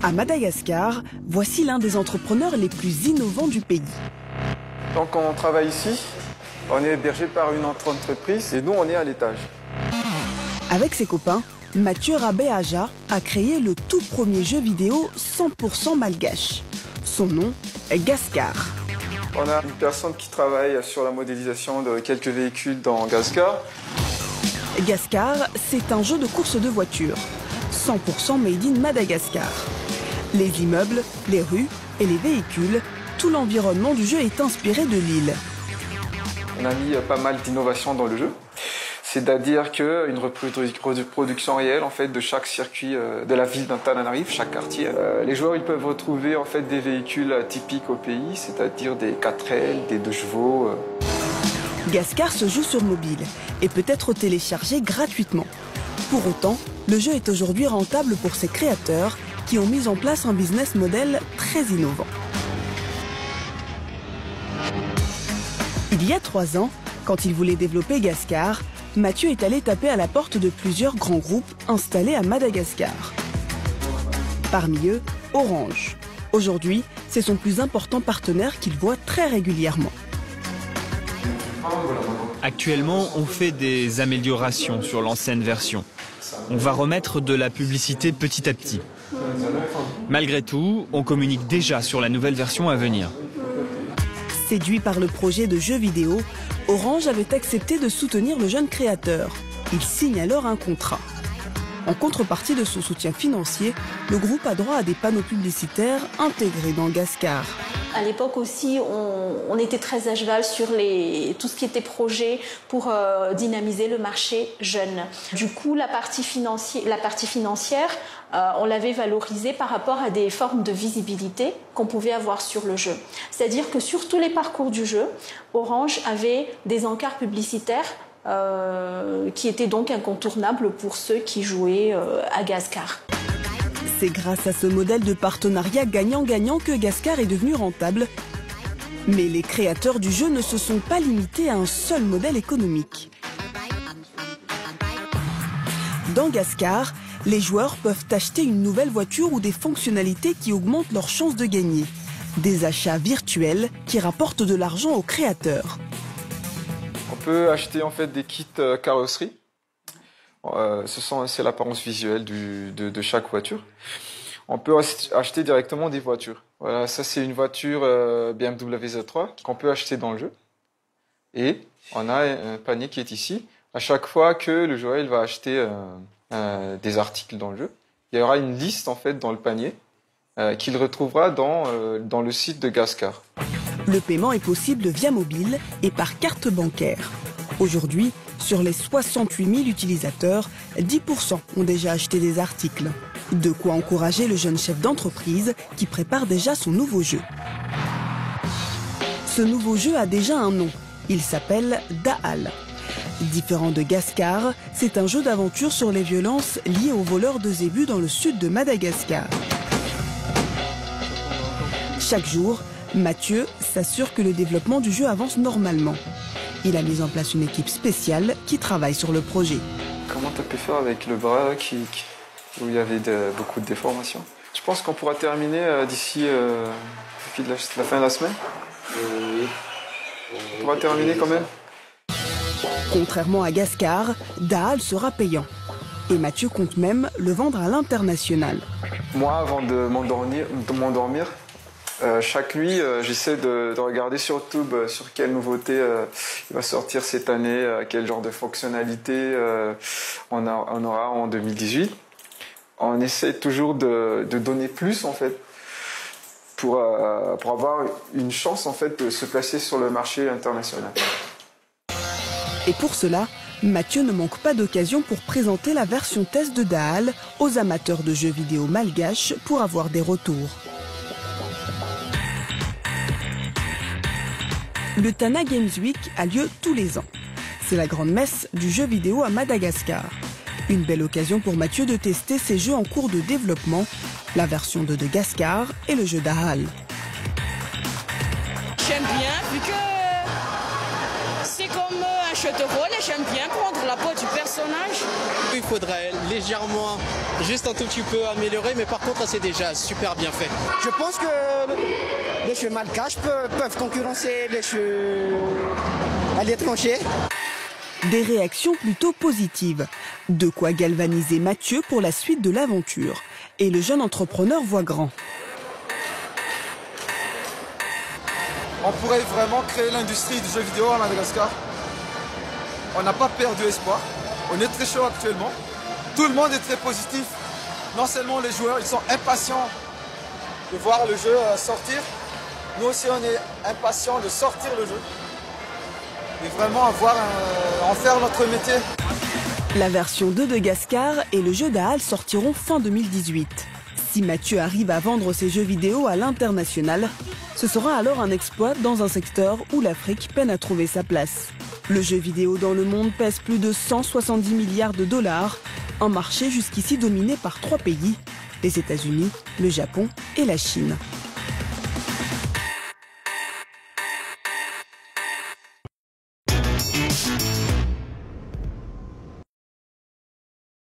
À Madagascar, voici l'un des entrepreneurs les plus innovants du pays. Donc on travaille ici, on est hébergé par une autre entreprise et nous on est à l'étage. Avec ses copains, Mathieu Rabé-Aja a créé le tout premier jeu vidéo 100% malgache. Son nom est Gascar. On a une personne qui travaille sur la modélisation de quelques véhicules dans Gascar. Gascar, c'est un jeu de course de voiture, 100% made in Madagascar. Les immeubles, les rues et les véhicules, tout l'environnement du jeu est inspiré de l'île. On a mis pas mal d'innovations dans le jeu. C'est-à-dire qu'une reproduction réelle en fait, de chaque circuit de la ville d'Antananarive, chaque quartier. Les joueurs ils peuvent retrouver en fait, des véhicules typiques au pays, c'est-à-dire des 4L, des 2 chevaux. Gascar se joue sur mobile et peut être téléchargé gratuitement. Pour autant, le jeu est aujourd'hui rentable pour ses créateurs qui ont mis en place un business model très innovant. Il y a 3 ans, quand il voulait développer Gascar, Mathieu est allé taper à la porte de plusieurs grands groupes installés à Madagascar. Parmi eux, Orange. Aujourd'hui, c'est son plus important partenaire qu'il voit très régulièrement. Actuellement, on fait des améliorations sur l'ancienne version. On va remettre de la publicité petit à petit. Malgré tout, on communique déjà sur la nouvelle version à venir. Séduit par le projet de jeu vidéo, Orange avait accepté de soutenir le jeune créateur. Il signe alors un contrat. En contrepartie de son soutien financier, le groupe a droit à des panneaux publicitaires intégrés dans Gascar. À l'époque aussi, on était très à cheval sur tout ce qui était projet pour dynamiser le marché jeune. Du coup, la partie financière, on l'avait valorisée par rapport à des formes de visibilité qu'on pouvait avoir sur le jeu. C'est-à-dire que sur tous les parcours du jeu, Orange avait des encarts publicitaires qui étaient donc incontournables pour ceux qui jouaient à Gascar. C'est grâce à ce modèle de partenariat gagnant-gagnant que Gascar est devenu rentable. Mais les créateurs du jeu ne se sont pas limités à un seul modèle économique. Dans Gascar, les joueurs peuvent acheter une nouvelle voiture ou des fonctionnalités qui augmentent leurs chances de gagner. Des achats virtuels qui rapportent de l'argent aux créateurs. On peut acheter en fait des kits carrosserie. C'est l'apparence visuelle de chaque voiture. On peut acheter directement des voitures. Voilà, ça c'est une voiture BMW Z3 qu'on peut acheter dans le jeu. Et on a un panier qui est ici. À chaque fois que le joueur il va acheter des articles dans le jeu, il y aura une liste en fait dans le panier qu'il retrouvera dans le site de Gascar. Le paiement est possible via mobile et par carte bancaire. Aujourd'hui, sur les 68 000 utilisateurs, 10% ont déjà acheté des articles. De quoi encourager le jeune chef d'entreprise qui prépare déjà son nouveau jeu. Ce nouveau jeu a déjà un nom. Il s'appelle Da'al. Différent de Gascar, c'est un jeu d'aventure sur les violences liées aux voleurs de zébus dans le sud de Madagascar. Chaque jour, Mathieu s'assure que le développement du jeu avance normalement. Il a mis en place une équipe spéciale qui travaille sur le projet. Comment tu as pu faire avec le bras où il y avait beaucoup de déformations? Je pense qu'on pourra terminer d'ici la fin de la semaine. Oui. On pourra terminer quand même. Contrairement à Gascar, Da'al sera payant. Et Mathieu compte même le vendre à l'international. Moi, avant de m'endormir, chaque nuit, j'essaie de regarder sur YouTube sur quelle nouveauté il va sortir cette année, quel genre de fonctionnalité on aura en 2018. On essaie toujours de donner plus en fait pour avoir une chance en fait de se placer sur le marché international. Et pour cela, Mathieu ne manque pas d'occasion pour présenter la version test de Da'al aux amateurs de jeux vidéo malgaches pour avoir des retours. Le Tana Games Week a lieu tous les ans. C'est la grande messe du jeu vidéo à Madagascar. Une belle occasion pour Mathieu de tester ses jeux en cours de développement, la version 2 de Gascar et le jeu Da'al. J'aime bien, vu que c'est comme un jeu de rôle et j'aime bien prendre la peau du personnage. Il faudrait légèrement, juste un tout petit peu améliorer, mais par contre c'est déjà super bien fait. Je pense que les jeux malgaches peuvent concurrencer les jeux à l'étranger. Des réactions plutôt positives. De quoi galvaniser Mathieu pour la suite de l'aventure. Et le jeune entrepreneur voit grand. On pourrait vraiment créer l'industrie du jeu vidéo à Madagascar. On n'a pas perdu espoir. On est très chaud actuellement. Tout le monde est très positif. Non seulement les joueurs, ils sont impatients de voir le jeu sortir. Nous aussi, on est impatients de sortir le jeu. Et vraiment en faire notre métier. La version 2 de Gascar et le jeu d'Aal sortiront fin 2018. Si Mathieu arrive à vendre ses jeux vidéo à l'international, ce sera alors un exploit dans un secteur où l'Afrique peine à trouver sa place. Le jeu vidéo dans le monde pèse plus de 170 milliards de dollars, un marché jusqu'ici dominé par 3 pays, les États-Unis, le Japon et la Chine.